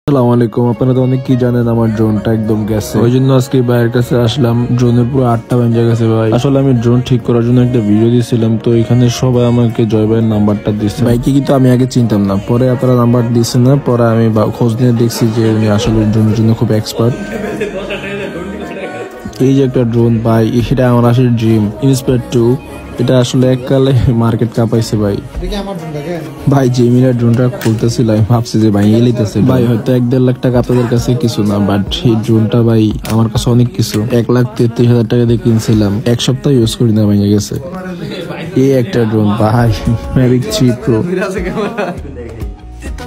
আসসালামু আলাইকুম। আপনারা তো অনেক কি জানেন, আমার ড্রোনটা একদম গেছে, ওই জন্য আজকে ভাইয়ের কাছে আসলাম। ড্রোনের পুরো 8টা বেঞ্জা গেছে ভাই। আসলে আমি ড্রোন ঠিক করার জন্য একটা ভিডিও দিয়েছিলাম, তো এখানে সবাই আমাকে জয় ভাইয়ের নাম্বারটা দিচ্ছে। ভাইকে কিন্তু আমি আগে চিনতাম না, পরে আপনারা নাম্বার দিচ্ছেন না, পরে আমি খোঁজ নিয়ে দেখছি যে উনি আসলে ড্রোনের জন্য খুব এক্সপার্ট। এই যে একটা ড্রোন ভাই, এটা আমার আসলে ড্রিম ইন্সপায়ার 2। এটা আসলে এককালে মার্কেট কাঁপাইছে ভাই। ভাই যে মিনার ড্রোনটা খুলতেছিল, আমি ভাবছি যে ভাই এলিতেছে ভাই, হয়তো 1-1.5 লাখ টাকা আপনাদের কাছে কিছু না, বাট এই ড্রোনটা ভাই আমার কাছে অনেক কিছু। 1,33,000 টাকা দিয়ে কিনছিলাম, এক সপ্তাহ ইউজ করি না, ভেঙে গেছে। এই একটা ড্রোন ভাই, ম্যাভিক 3 প্রো।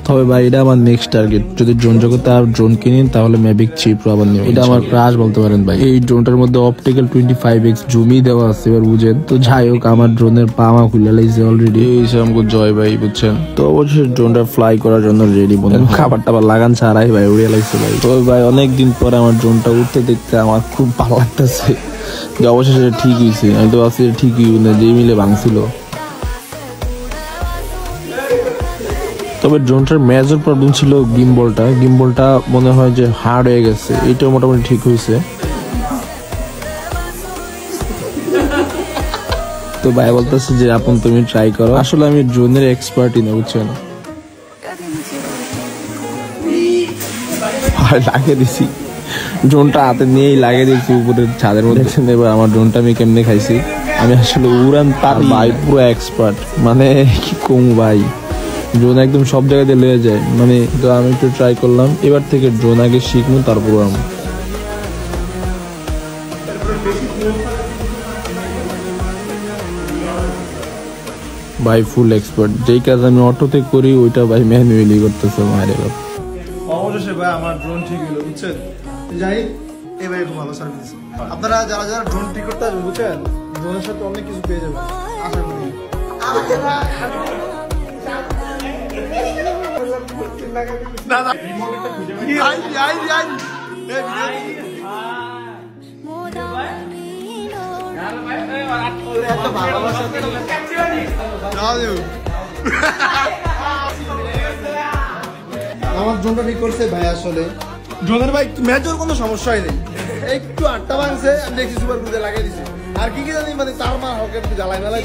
তবে ভাই এটা আমার নেক্সট টার্গেট, যদি ড্রোন জগতে আর ড্রোন কিনি তাহলে ম্যাভিক 3 প্রো আবার নিব। এটা আমার ক্রাশ বলতে পারেন ভাই। এই ড্রোনটার মধ্যে অপটিক্যাল 25x জুমই দেওয়া আছে, এবার বুঝেন তো। যাই হোক, আমার ড্রোনের পামা খুলে লাইছে অলরেডি, এই আমাকে জয় ভাই, বুঝছেন তো। অবশ্যই ড্রোনটা ফ্লাই করার জন্য রেডি, খাবার টাবার লাগান ছাড়াই ভাই উড়িয়ে লাগছে ভাই। তো ভাই অনেকদিন পরে আমার ড্রোনটা উঠতে দেখতে আমার খুব ভালো লাগতেছে, যে অবশেষে ঠিক হয়েছে। আমি তো ভাবছি ঠিকই না, যে মিলে ভাঙছিল। তবে ড্রোনটার মেজর প্রবলেম ছিল গিম্বলটা মনে হয় যে হার্ড হয়ে গেছে, এইটাও মোটামুটি ঠিক হয়েছে। তো ভাই বলতেছে যে আপন তুমি ট্রাই করো। আসলে আমি ড্রোনের এক্সপার্টই না, বুঝছেন। লাগিয়ে দিছি ড্রোনটা, হাতে নিয়েই লাগিয়ে দিচ্ছি উপরের ছাদের মধ্যে। দেখছেন এবার আমার ড্রোনটা আমি কেমনে খাইছি। আমি আসলে উড়ান পারি ভাই, পুরো এক্সপার্ট, মানে কি কম ভাই। ড্রোন একদম সব জায়গায় লয়ে যায়, মানে তো আমি একটু ট্রাই করলাম। এবার থেকে ড্রোন আগে শিখবো, তারপর আমি ভাই ফুল এক্সপার্ট। যেই কাজ আমি অটোতে করি ওইটা ভাই ম্যানুয়ালি করতেছে মায়ের। অবশ্যই ভাই আমার ড্রোন ঠিক হলো, বুঝছেন। যাই এই ভাই খুব ভালো সার্ভিস। আপনারা যারা যারা ড্রোন ঠিক করতে আসবেন, বুঝছেন, ড্রোনের সাথে অনেক কিছু পেয়ে যাবেন আশা করি। আমার ড্রোনটা ঠিক করছে ভাই। আসলে ড্রোনের ভাই মেজর কোনো সমস্যাই নেই, একটু 8টা ভাঙছে, আমি দেখছি সুপার গ্লুতে লাগিয়ে দিছি। আর কি জানি, মানে তার মা হকে একটু জ্বালাই মেলাই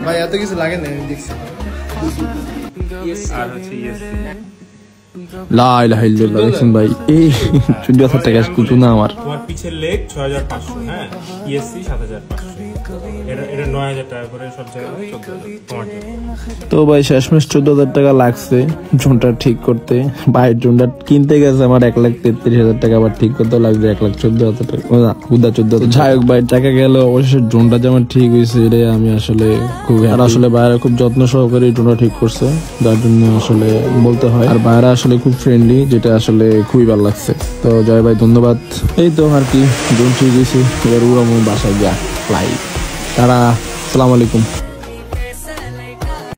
ভাই, এত কিছু লাগে না, আমি দেখছি। দেখছেন ভাই, এই 14,000 টাকা কিছু না আমার। তোমার পিছের লেগ 6,500, হ্যাঁ, ইএসসি 7,500, এটা 9,000 টাকা করে সব জায়গায়। তো ভাই শেষমেশ 14,000 টাকা লাগছে ড্রোনটা ঠিক করতে। ভাই ড্রোনটা কিনতে গেছে আমার 1,33,000 টাকা, আবার ঠিক করতে লাগবে 1,14,000 টাকা, হুদা 14,000। যাই হোক ভাই, টাকা গেল, অবশ্যই ড্রোনটা যে আমার ঠিক হয়েছে এটাই আমি আসলে খুব। আর আসলে ভাইরা খুব যত্ন সহকারে ড্রোনটা ঠিক করছে, যার জন্য আসলে বলতে হয়। আর ভাইরা আসলে খুব ফ্রেন্ডলি, যেটা আসলে খুবই ভালো লাগছে। তো জয় ভাই, ধন্যবাদ। এই তো আর কি, ড্রোন ঠিক হয়েছে, এবার উড়ামো বাসায় যা ফ্লাই। তারা আসসালামু আলাইকুম।